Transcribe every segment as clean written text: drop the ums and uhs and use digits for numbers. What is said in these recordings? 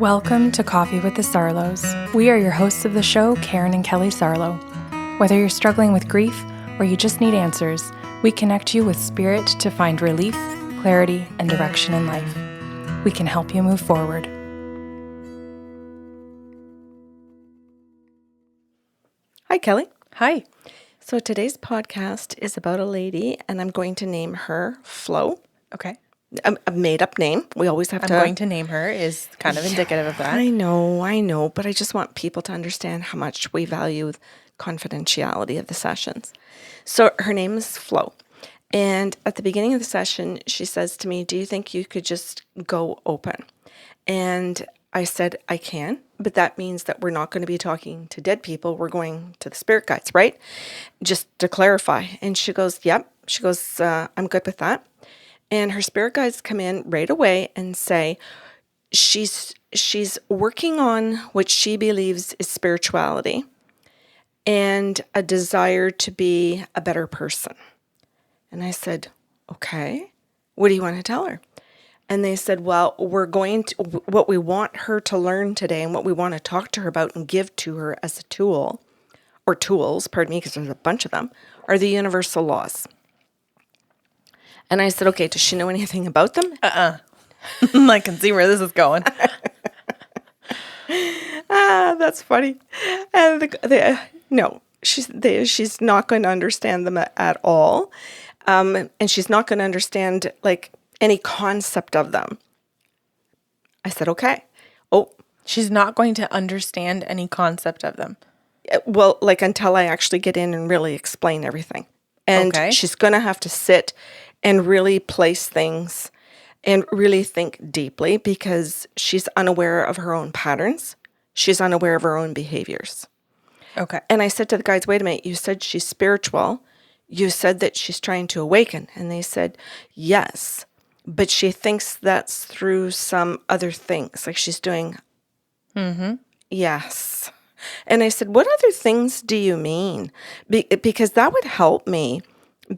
Welcome to Coffee with the Sarlos. We are your hosts of the show, Karen and Kelly Sarlo. Whether you're struggling with grief or you just need answers, we connect you with spirit to find relief, clarity, and direction in life. We can help you move forward. Hi, Kelly. Hi. So today's podcast is about a lady, and I'm going to name her Flo. Okay. A made-up name. We always have I'm going to name her is kind of indicative of that. I know, but I just want people to understand how much we value confidentiality of the sessions. So her name is Flo. And at the beginning of the session, she says to me, "Do you think you could just go open?" And I said, "I can, but that means that we're not going to be talking to dead people. We're going to the spirit guides, right? Just to clarify." And she goes, "Yep." She goes, "I'm good with that." And her spirit guides come in right away and say she's working on what she believes is spirituality and a desire to be a better person. And I said, "Okay, what do you want to tell her?" And they said, "Well, what we want her to learn today and what we want to talk to her about and give to her as a tool, or tools, pardon me, because there's a bunch of them, are the universal laws." And I said, "Okay, does she know anything about them?" I can see where this is going. That's funny. And no, she's not going to understand them at all. And she's not going to understand like any concept of them. I said, "Okay." Oh, She's not going to understand any concept of them. well, like until I actually get in and really explain everything. And Okay. she's going to have to sit and really place things and really think deeply because she's unaware of her own patterns. She's unaware of her own behaviors. Okay. And I said to the guys, "Wait a minute, you said she's spiritual. You said that she's trying to awaken." And they said, "Yes, but she thinks that's through some other things. Like she's doing." Yes. And I said, "What other things do you mean?" Because that would help me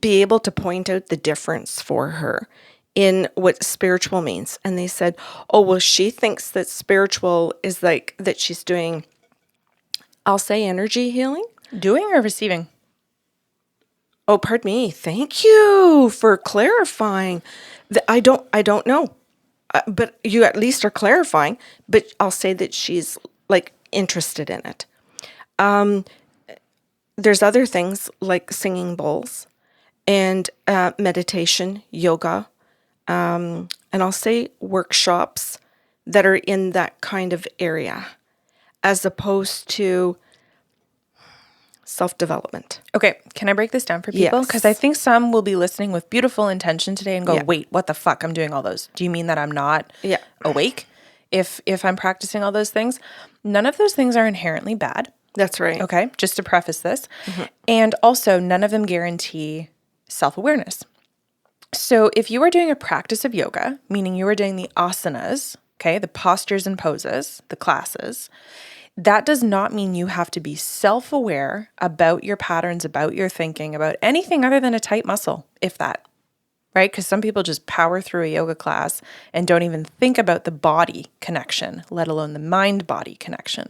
be able to point out the difference for her in what spiritual means. And they said, "Oh, well, she thinks that spiritual is like that she's doing, I'll say energy healing." Doing or receiving? Oh, pardon me. Thank you for clarifying. I don't know. But you at least are clarifying, but I'll say that she's like interested in it. There's other things like singing bowls and meditation, yoga, and I'll say workshops that are in that kind of area as opposed to self-development. Okay, can I break this down for people? Yes. Because I think some will be listening with beautiful intention today and go, Yeah. "Wait, what the fuck? I'm doing all those. Do you mean that I'm not Yeah. awake if I'm practicing all those things?" None of those things are inherently bad. That's right. Okay, just to preface this. And also, none of them guarantee self-awareness. So if you are doing a practice of yoga, meaning you are doing the asanas, okay, the postures and poses, the classes, that does not mean you have to be self-aware about your patterns, about your thinking, about anything other than a tight muscle, if that, right? Because some people just power through a yoga class and don't even think about the body connection, let alone the mind-body connection.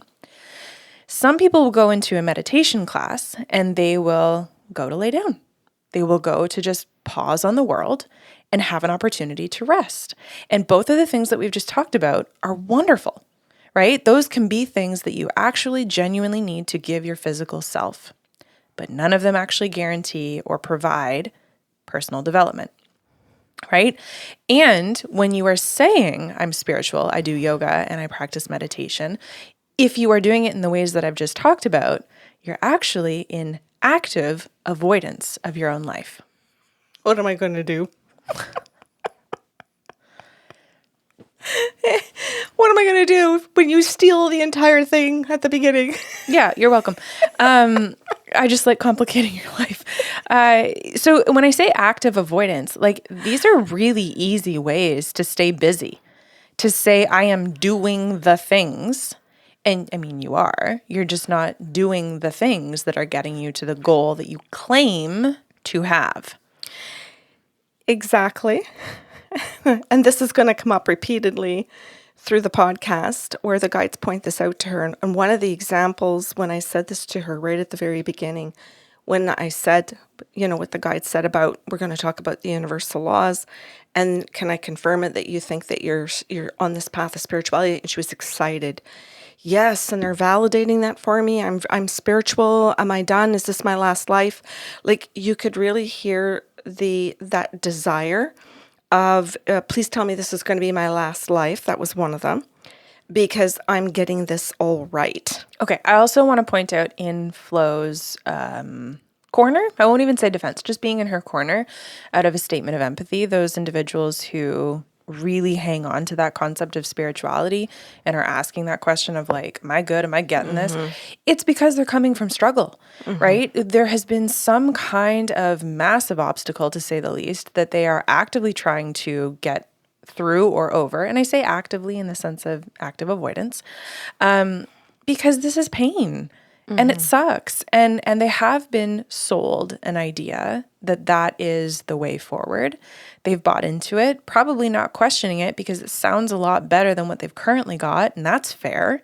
Some people will go into a meditation class and they will go to lay down. They will go to just pause on the world and have an opportunity to rest. And both of the things that we've just talked about are wonderful, right? Those can be things that you actually genuinely need to give your physical self, but none of them actually guarantee or provide personal development, right? And when you are saying, "I'm spiritual, I do yoga, and I practice meditation," if you are doing it in the ways that I've just talked about, you're actually in active avoidance of your own life. What am I going to do? What am I going to do when you steal the entire thing at the beginning? Yeah, you're welcome. I just like complicating your life. So when I say active avoidance, like these are really easy ways to stay busy, to say I am doing the things. And I mean, you're just not doing the things that are getting you to the goal that you claim to have. Exactly. And this is going to come up repeatedly through the podcast where the guides point this out to her. And one of the examples, when I said this to her right at the very beginning, when I said, what the guide said about, we're going to talk about the universal laws, and can I confirm it that you think that you're on this path of spirituality? And she was excited. Yes, and they're validating that for me. I'm spiritual. Am I done? Is this my last life? Like, you could really hear that desire of, please tell me this is going to be my last life. That was one of them, because I'm getting this all right. Okay. I also want to point out in Flo's corner, I won't even say defense, just being in her corner out of a statement of empathy, those individuals who really hang on to that concept of spirituality and are asking that question of like, am I good? Am I getting this? It's because they're coming from struggle, right? There has been some kind of massive obstacle, to say the least, that they are actively trying to get through or over. And I say actively in the sense of active avoidance, because this is pain. And it sucks. And they have been sold an idea that is the way forward. They've bought into it, probably not questioning it because it sounds a lot better than what they've currently got, and that's fair.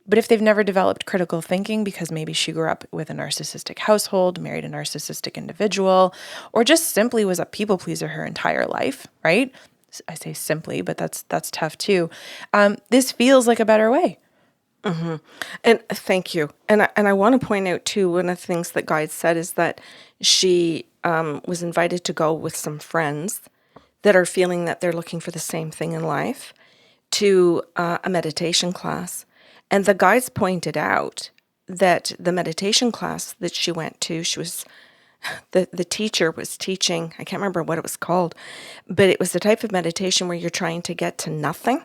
But if they've never developed critical thinking because maybe she grew up with a narcissistic household, married a narcissistic individual, or just simply was a people pleaser her entire life, right? I say simply, but that's tough too. This feels like a better way. And thank you. And I want to point out too, one of the things that Guide said is that she was invited to go with some friends that are feeling that they're looking for the same thing in life to a meditation class. And the guides pointed out that the meditation class that she went to, the teacher was teaching, I can't remember what it was called, but it was the type of meditation where you're trying to get to nothing,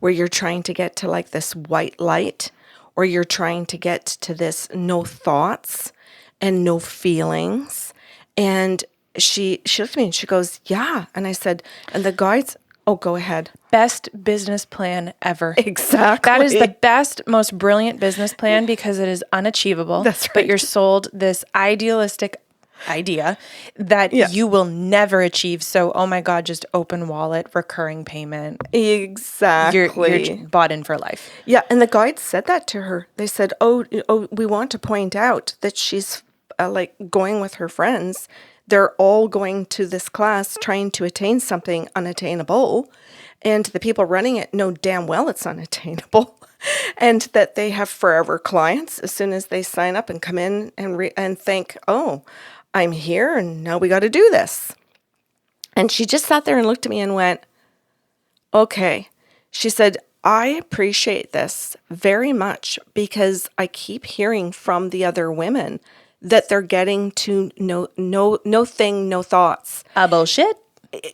where you're trying to get to like this white light, or you're trying to get to this no thoughts and no feelings. And she looked at me and she goes, yeah. And I said, and the guides, oh, go ahead. Best business plan ever. Exactly. That is the best, most brilliant business plan because it is unachievable. That's right. But you're sold this idealistic idea that you will never achieve. So, oh my God, just open wallet, recurring payment. Exactly. You're bought in for life. Yeah. And the guides said that to her. They said, oh, we want to point out that she's like going with her friends. They're all going to this class trying to attain something unattainable. And the people running it know damn well it's unattainable. And that they have forever clients as soon as they sign up and come in and think, oh, I'm here and now we got to do this. And she just sat there and looked at me and went, okay. She said, I appreciate this very much because I keep hearing from the other women that they're getting to no thing, no thoughts. Bullshit.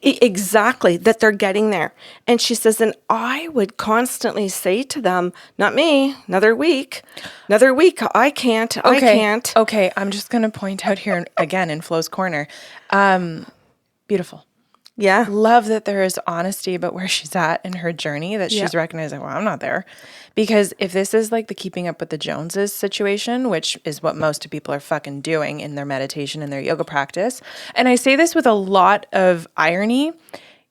Exactly, that they're getting there. And she says, and I would constantly say to them, not me, another week, I can't. Okay, I'm just going to point out here again in Flo's corner. Beautiful. Yeah. Love that there is honesty about where she's at in her journey, that she's recognizing, well, I'm not there. Because if this is like the keeping up with the Joneses situation, which is what most people are fucking doing in their meditation and their yoga practice, and I say this with a lot of irony,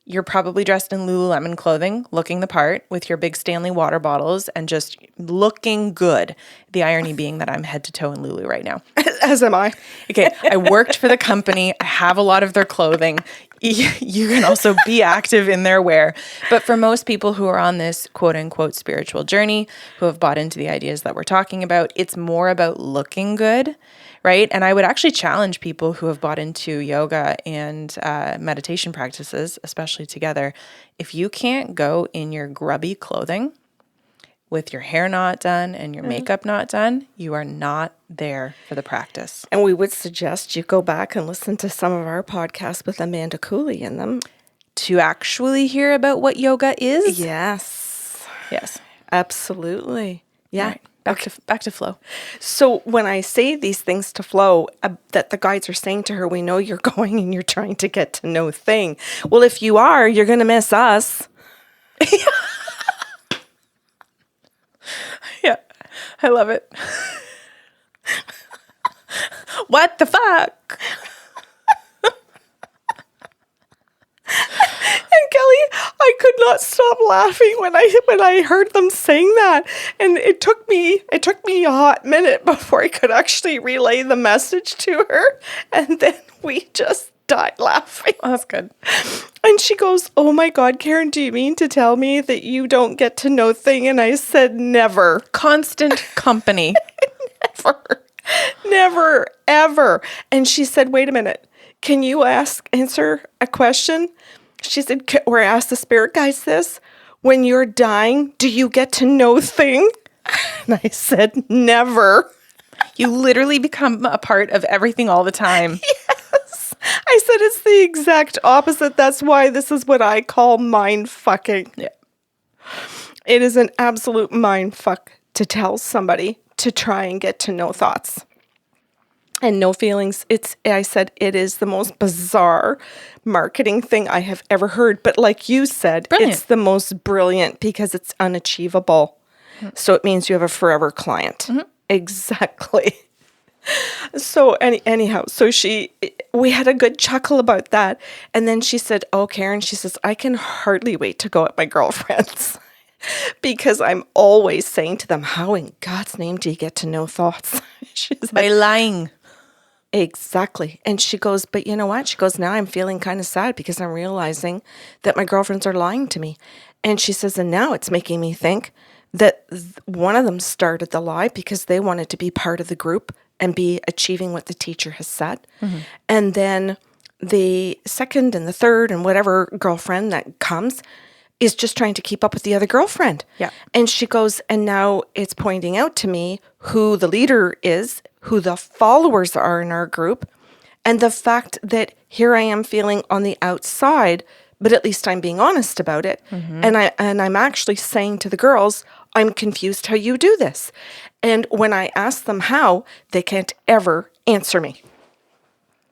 you're probably dressed in Lululemon clothing, looking the part with your big Stanley water bottles and just looking good. The irony being that I'm head to toe in Lulu right now. As am I. Okay, I worked for the company. I have a lot of their clothing. You can also be active in their wear. But for most people who are on this quote unquote spiritual journey, who have bought into the ideas that we're talking about, it's more about looking good, right? And I would actually challenge people who have bought into yoga and meditation practices, especially together, if you can't go in your grubby clothing with your hair not done and your makeup not done, you are not there for the practice. And we would suggest you go back and listen to some of our podcasts with Amanda Cooley in them. To actually hear about what yoga is? Yes. Yes. Absolutely. Yeah. Right. Back to Flo. So when I say these things to Flo, that the guides are saying to her, we know you're going and you're trying to get to know thing. Well, if you are, you're going to miss us. Yeah, I love it. What the fuck? And Kelly, I could not not stop laughing when I heard them saying that. And it took me a hot minute before I could actually relay the message to her. And then we just died laughing. Oh, that's good. And she goes, "Oh my God, Karen, do you mean to tell me that you don't get to know thing?" And I said, "Never." Constant company. Never, ever. And she said, "Wait a minute. Can you answer a question?" She said, or ask the spirit guides this. "When you're dying, do you get to know thing?" And I said, "Never." You literally become a part of everything all the time. Yes. I said, "It's the exact opposite. That's why this is what I call mind fucking." Yeah. It is an absolute mind fuck to tell somebody to try and get to know thoughts and no feelings. I said, it is the most bizarre marketing thing I have ever heard. But like you said, Brilliant. It's the most brilliant because it's unachievable. Mm-hmm. So it means you have a forever client. Mm-hmm. Exactly. So anyhow, so we had a good chuckle about that. And then she said, "Oh, Karen," she says, "I can hardly wait to go at my girlfriends." Because I'm always saying to them, "How in God's name do you get to know thoughts?" She said, "By lying." Exactly. And she goes, "But you know what?" She goes, "Now I'm feeling kind of sad because I'm realizing that my girlfriends are lying to me." And she says, "And now it's making me think that one of them started the lie because they wanted to be part of the group and be achieving what the teacher has said. Mm-hmm. And then the second and the third and whatever girlfriend that comes is just trying to keep up with the other girlfriend." Yeah. And she goes, "And now it's pointing out to me who the leader is, who the followers are in our group, and the fact that here I am feeling on the outside, but at least I'm being honest about it. Mm-hmm. And I'm actually saying to the girls, I'm confused how you do this. And when I ask them how, they can't ever answer me."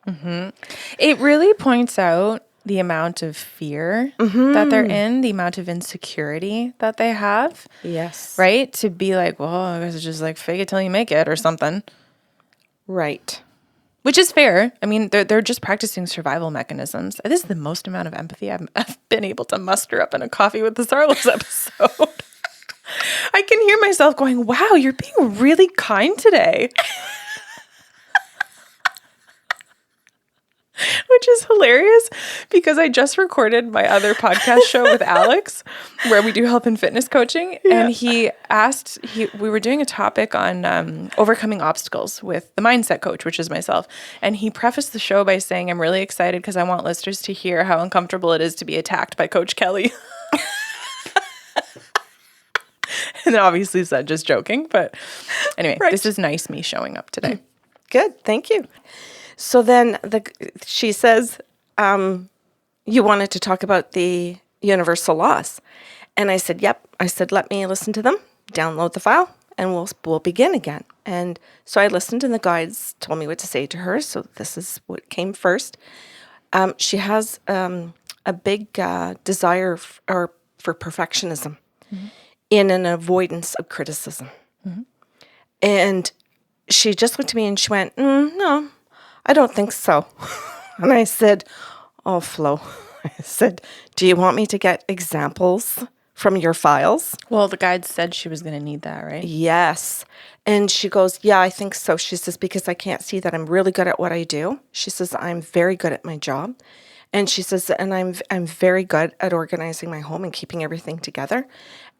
Mm-hmm. It really points out the amount of fear that they're in, the amount of insecurity that they have. Yes. Right? To be like, well, I guess it's just like fake it till you make it or something. Right. Which is fair. I mean, they're just practicing survival mechanisms. This is the most amount of empathy I've been able to muster up in a Coffee with the Sarlos episode. I can hear myself going, wow, you're being really kind today. Which is hilarious because I just recorded my other podcast show with Alex where we do health and fitness coaching. Yeah. And he asked, we were doing a topic on overcoming obstacles with the mindset coach, which is myself. And he prefaced the show by saying, "I'm really excited because I want listeners to hear how uncomfortable it is to be attacked by Coach Kelly." And then obviously said just joking. But anyway, right. This is nice me showing up today. Good. Thank you. So then she says, "You wanted to talk about the universal laws." And I said, "Yep." I said, "Let me listen to them, download the file, and we'll begin again." And so I listened, and the guides told me what to say to her. So this is what came first. She has a big desire for perfectionism, mm-hmm. in an avoidance of criticism. Mm-hmm. And she just went to me and she went, "No, I don't think so." And I said, "Oh, Flo," I said, "do you want me to get examples from your files?" Well, the guide said she was going to need that, right? Yes. And she goes, "Yeah, I think so." She says, "Because I can't see that I'm really good at what I do." She says, "I'm very good at my job." And she says, "And I'm very good at organizing my home and keeping everything together."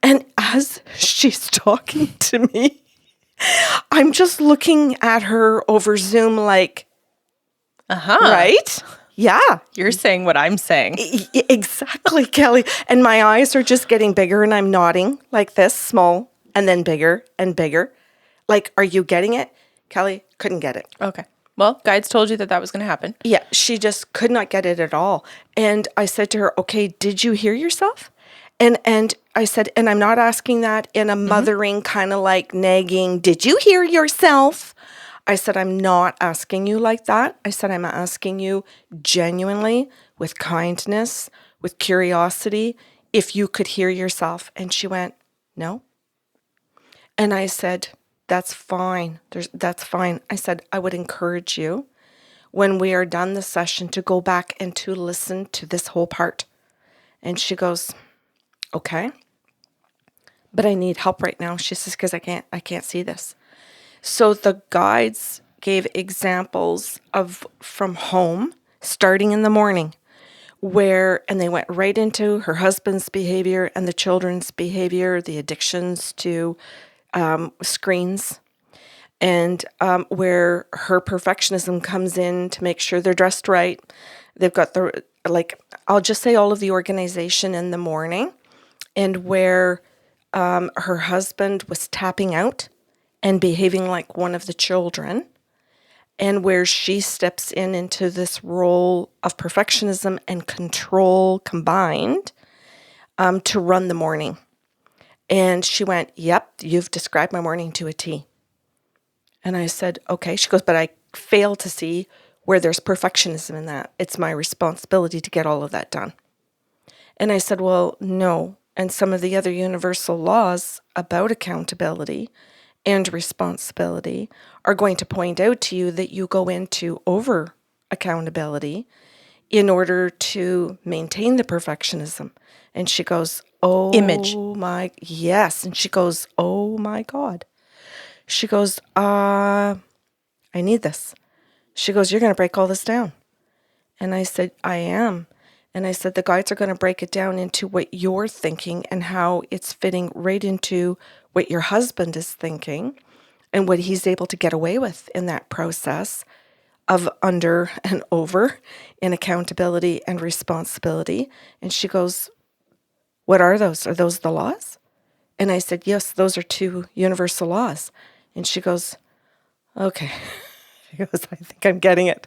And as she's talking to me, I'm just looking at her over Zoom like, right? Yeah. You're saying what I'm saying. Exactly, Kelly. And my eyes are just getting bigger and I'm nodding like this, small, and then bigger and bigger. Like, are you getting it? Kelly couldn't get it. Okay. Well, guides told you that was going to happen. Yeah, she just could not get it at all. And I said to her, "Okay, did you hear yourself?" And I said, and I'm not asking that in a mothering kind of like nagging, "Did you hear yourself?" I said, "I'm not asking you like that." I said, "I'm asking you genuinely with kindness, with curiosity, if you could hear yourself." And she went, "No." And I said, "That's fine. That's fine." I said, "I would encourage you when we are done the session to go back and to listen to this whole part." And she goes, Okay. But I need help right now. She says, because I can't see this. So the guides gave examples of from home, starting in the morning, and they went right into her husband's behavior and the children's behavior, the addictions to screens, and where her perfectionism comes in to make sure they're dressed right. They've got I'll just say all of the organization in the morning, and where her husband was tapping out and behaving like one of the children, and where she steps into this role of perfectionism and control combined to run the morning. And she went, "Yep, you've described my morning to a T." And I said, "Okay." She goes, "But I fail to see where there's perfectionism in that. It's my responsibility to get all of that done." And I said, "Well, no. And some of the other universal laws about accountability and responsibility are going to point out to you that you go into over accountability in order to maintain the perfectionism." And she goes, "Oh, Image. yes." And she goes, "Oh my God." She goes, I need this." She goes, "You're going to break all this down." And I said, "I am." And I said, "The guides are going to break it down into what you're thinking and how it's fitting right into what your husband is thinking and what he's able to get away with in that process of under and over in accountability and responsibility." And she goes, "What are those? Are those the laws?" And I said, "Yes, those are two universal laws." And she goes, "Okay." She goes, "I think I'm getting it."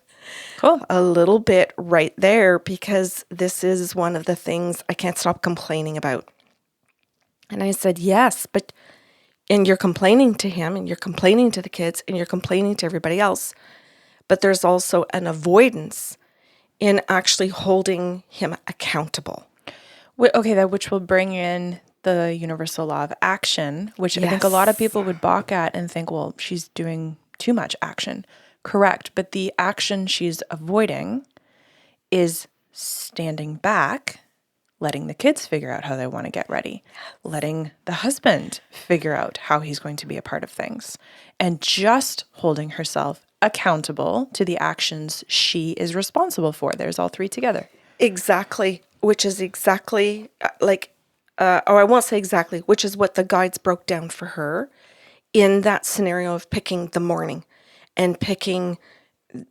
Cool. A little bit right there, because this is one of the things I can't stop complaining about. And I said, "Yes, and you're complaining to him and you're complaining to the kids and you're complaining to everybody else. But there's also an avoidance in actually holding him accountable." Okay, which will bring in the universal law of action, which I think a lot of people would balk at and think, well, she's doing too much action. Correct. But the action she's avoiding is standing back, letting the kids figure out how they want to get ready, letting the husband figure out how he's going to be a part of things, and just holding herself accountable to the actions she is responsible for. There's all three together. Exactly, which is exactly or I won't say exactly, which is what the guides broke down for her in that scenario of picking the morning and picking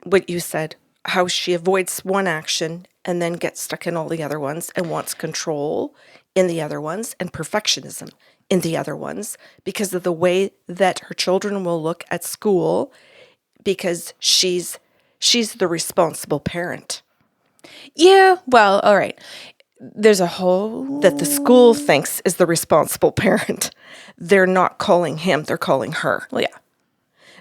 what you said, how she avoids one action and then gets stuck in all the other ones and wants control in the other ones and perfectionism in the other ones because of the way that her children will look at school, because she's the responsible parent. Yeah, well, all right. There's a whole... That the school thinks is the responsible parent. They're not calling him, they're calling her. Well, yeah.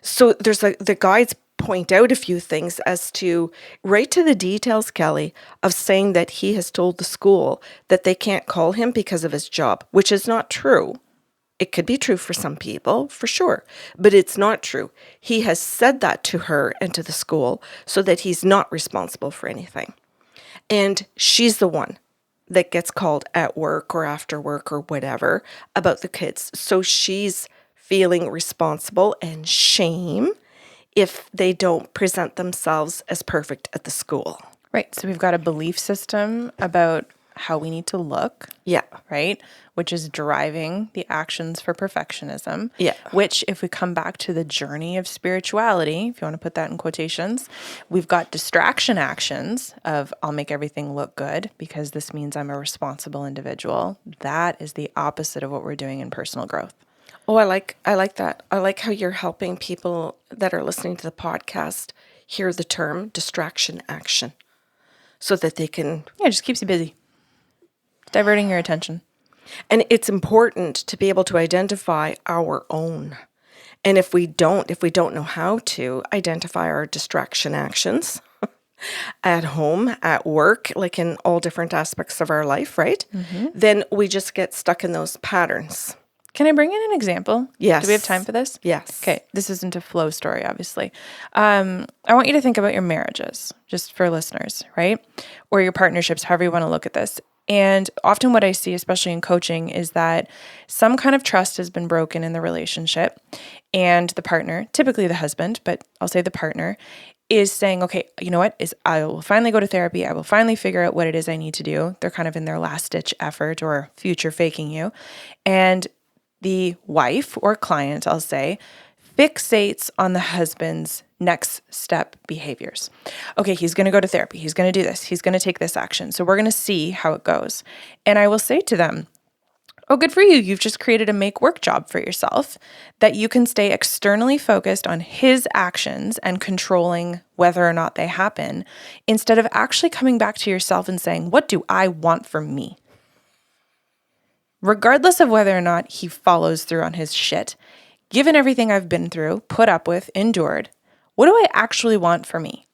So there's the guides point out a few things as to, right to the details, Kelly, of saying that he has told the school that they can't call him because of his job, which is not true. It could be true for some people, for sure, but it's not true. He has said that to her and to the school so that he's not responsible for anything. And she's the one that gets called at work or after work or whatever about the kids. So she's feeling responsible and shame if they don't present themselves as perfect at the school. Right. So we've got a belief system about how we need to look. Yeah. Right? Which is driving the actions for perfectionism. Yeah. Which, if we come back to the journey of spirituality, if you want to put that in quotations, we've got distraction actions of I'll make everything look good because this means I'm a responsible individual. That is the opposite of what we're doing in personal growth. Oh, I like that. I like how you're helping people that are listening to the podcast hear the term distraction action so that they can... Yeah, it just keeps you busy. It's diverting your attention. And it's important to be able to identify our own. And if we don't know how to identify our distraction actions at home, at work, like in all different aspects of our life, right? Mm-hmm. Then we just get stuck in those patterns. Can I bring in an example? Yes. Do we have time for this? Yes. Okay. This isn't a flow story, obviously. I want you to think about your marriages, just for listeners, right? Or your partnerships, however you want to look at this. And often what I see, especially in coaching, is that some kind of trust has been broken in the relationship, and the partner, typically the husband, but I'll say the partner, is saying, okay, you know what, I will finally go to therapy. I will finally figure out what it is I need to do. They're kind of in their last ditch effort or future faking you. And the wife or client, I'll say, fixates on the husband's next step behaviors. Okay, he's going to go to therapy. He's going to do this. He's going to take this action. So we're going to see how it goes. And I will say to them, oh, good for you. You've just created a make work job for yourself that you can stay externally focused on his actions and controlling whether or not they happen, instead of actually coming back to yourself and saying, what do I want for me? Regardless of whether or not he follows through on his shit, given everything I've been through, put up with, endured, what do I actually want for me?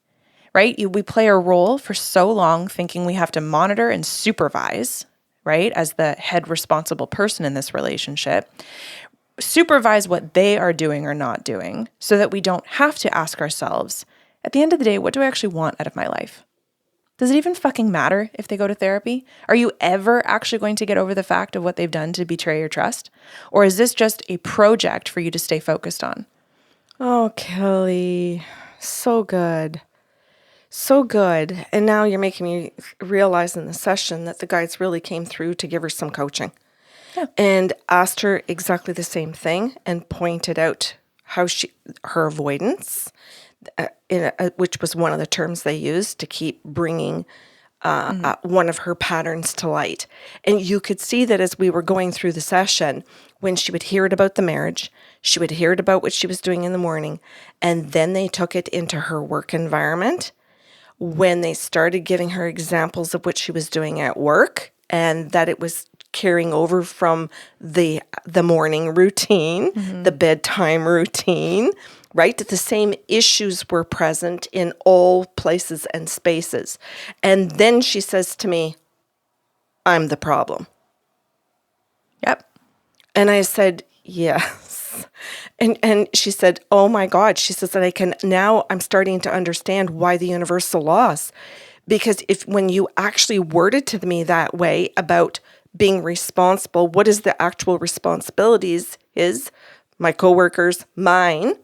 Right? We play a role for so long thinking we have to monitor and supervise, right? As the head responsible person in this relationship, supervise what they are doing or not doing so that we don't have to ask ourselves, at the end of the day, what do I actually want out of my life? Does it even fucking matter if they go to therapy? Are you ever actually going to get over the fact of what they've done to betray your trust? Or is this just a project for you to stay focused on? Oh, Kelly, so good. So good. And now you're making me realize in the session that the guides really came through to give her some coaching. Yeah. And asked her exactly the same thing and pointed out how her avoidance, which was one of the terms they used to keep bringing one of her patterns to light. And you could see that as we were going through the session, when she would hear it about the marriage, she would hear it about what she was doing in the morning, and then they took it into her work environment. When they started giving her examples of what she was doing at work, and that it was carrying over from the morning routine, the bedtime routine, right? The same issues were present in all places and spaces. And then she says to me, I'm the problem. Yep. And I said, yes. And she said, oh my God. She says that I'm starting to understand why the universal laws. Because when you actually worded to me that way about being responsible, what is the actual responsibilities is my coworkers, mine.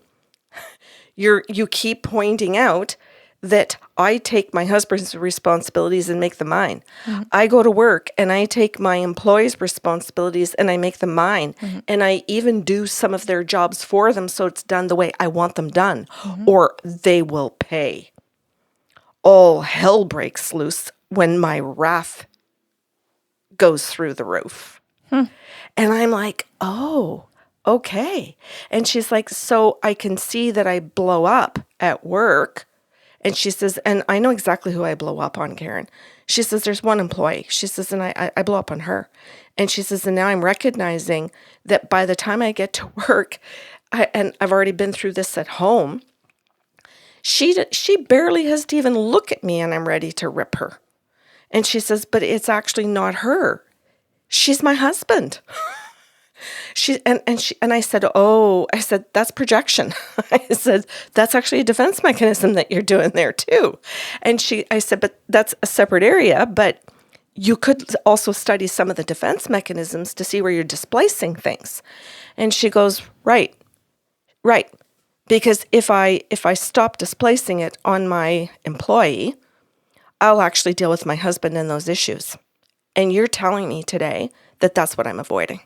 You keep pointing out that I take my husband's responsibilities and make them mine. Mm-hmm. I go to work and I take my employees' responsibilities and I make them mine. Mm-hmm. And I even do some of their jobs for them so it's done the way I want them done, or they will pay. All hell breaks loose when my wrath goes through the roof. And I'm like, oh, okay. And she's like, so I can see that I blow up at work. And she says, and I know exactly who I blow up on, Karen. She says, there's one employee. She says, and I blow up on her. And she says, and now I'm recognizing that by the time I get to work, and I've already been through this at home, she barely has to even look at me and I'm ready to rip her. And she says, but it's actually not her. She's my husband. And I said, that's projection. I said, that's actually a defense mechanism that you're doing there too. And I said, but that's a separate area, but you could also study some of the defense mechanisms to see where you're displacing things. And she goes, right. Because if I stop displacing it on my employee, I'll actually deal with my husband and those issues. And you're telling me today that that's what I'm avoiding.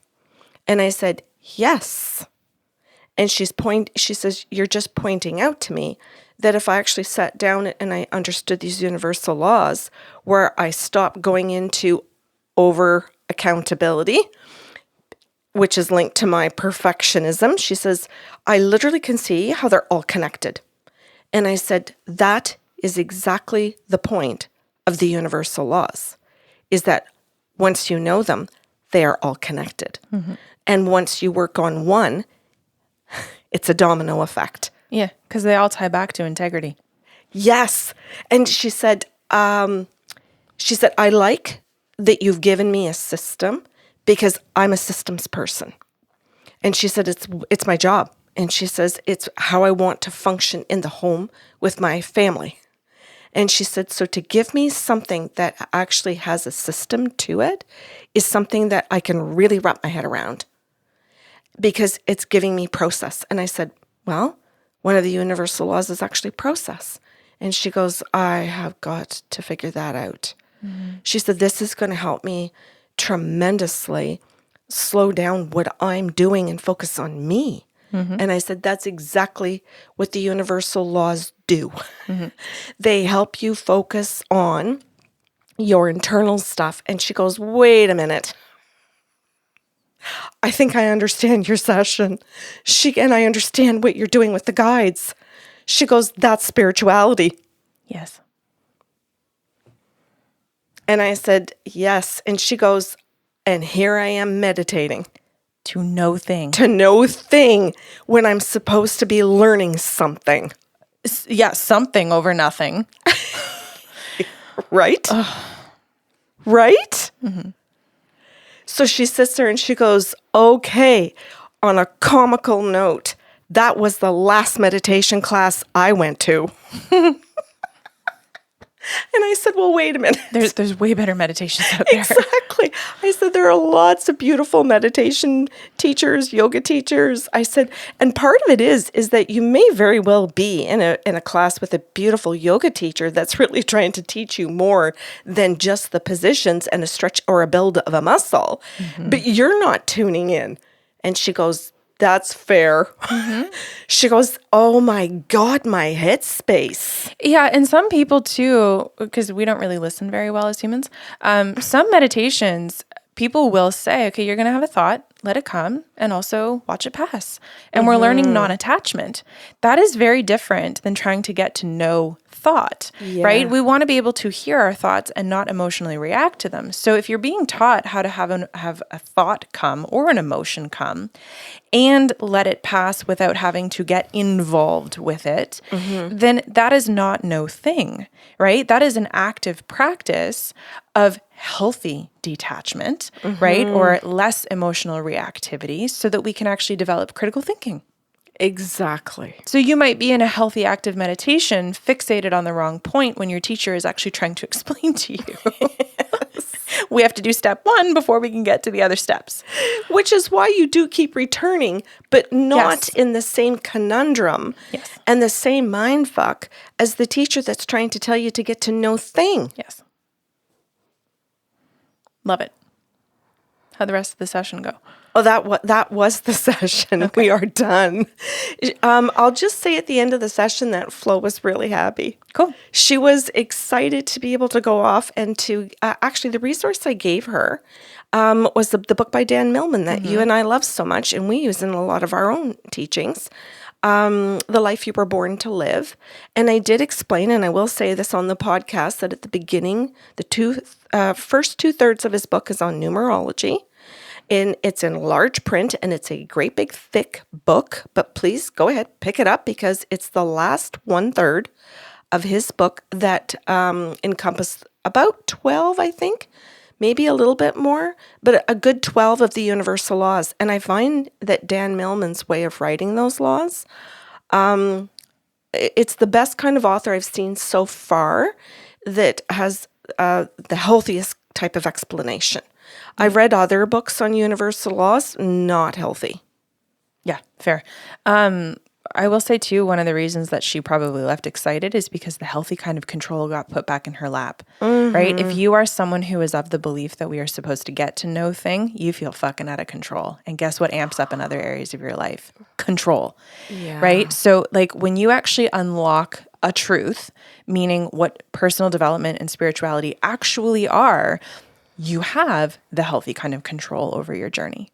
And I said, yes. And she says, you're just pointing out to me that if I actually sat down and I understood these universal laws where I stopped going into over accountability, which is linked to my perfectionism, she says, I literally can see how they're all connected. And I said, that is exactly the point of the universal laws, is that once you know them, they are all connected. Mm-hmm. And once you work on one, it's a domino effect. Yeah, because they all tie back to integrity. Yes. And she said, I like that you've given me a system because I'm a systems person. And she said, it's my job. And she says, it's how I want to function in the home with my family. And she said, so to give me something that actually has a system to it is something that I can really wrap my head around because it's giving me process. And I said, well, one of the universal laws is actually process. And she goes, I have got to figure that out. She said, this is going to help me tremendously slow down what I'm doing and focus on me. And I said, that's exactly what the universal laws do. They help you focus on your internal stuff. And she goes, wait a minute. I think I understand your session. And I understand what you're doing with the guides. She goes, that's spirituality. Yes. And I said, yes. And she goes, and here I am meditating. To no thing. To no thing when I'm supposed to be learning something. Yeah, something over nothing. Right? Right? So she sits there and she goes, okay, on a comical note, that was the last meditation class I went to. And I said, well, wait a minute. There's way better meditations out there. Exactly. I said, there are lots of beautiful meditation teachers, yoga teachers. I said, and part of it is that you may very well be in a class with a beautiful yoga teacher that's really trying to teach you more than just the positions and a stretch or a build of a muscle, but you're not tuning in. And she goes, that's fair. She goes, oh my God, my headspace. Yeah, and some people too, because we don't really listen very well as humans, some meditations, people will say, okay, you're going to have a thought, let it come, and also watch it pass. And we're learning non-attachment. That is very different than trying to get to know thought, right? We want to be able to hear our thoughts and not emotionally react to them. So if you're being taught how to have a thought come or an emotion come and let it pass without having to get involved with it, then that is not no thing, right? That is an active practice of healthy detachment, right? Or less emotional reactivity so that we can actually develop critical thinking. Exactly. So you might be in a healthy active meditation fixated on the wrong point when your teacher is actually trying to explain to you. We have to do step 1 before we can get to the other steps. Which is why you do keep returning, but not in the same conundrum and the same mind fuck as the teacher that's trying to tell you to get to no thing. Yes. Love it. How'd the rest of the session go? Oh, that was the session. Okay. We are done. I'll just say at the end of the session that Flo was really happy. Cool. She was excited to be able to go off and to actually the resource I gave her was the book by Dan Millman that you and I love so much and we use in a lot of our own teachings. The Life You Were Born to Live. And I did explain, and I will say this on the podcast, that at the beginning, the first 2/3 of his book is on numerology. And it's in large print, and it's a great big thick book. But please go ahead, pick it up, because it's the last 1/3 of his book that encompassed about 12, I think, maybe a little bit more, but a good 12 of the universal laws. And I find that Dan Millman's way of writing those laws, it's the best kind of author I've seen so far that has the healthiest type of explanation. I've read other books on universal laws, not healthy. Yeah, fair. I will say too, one of the reasons that she probably left excited is because the healthy kind of control got put back in her lap, right? If you are someone who is of the belief that we are supposed to get to know thing, you feel fucking out of control. And guess what amps up in other areas of your life? Control, right? So like when you actually unlock a truth, meaning what personal development and spirituality actually are, you have the healthy kind of control over your journey.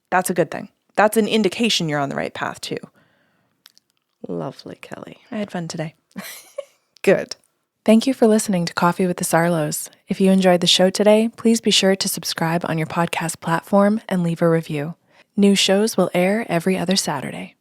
That's a good thing. That's an indication you're on the right path too. Lovely, Kelly. I had fun today. Good. Thank you for listening to Coffee with the Sarlos. If you enjoyed the show today, please be sure to subscribe on your podcast platform and leave a review. New shows will air every other Saturday.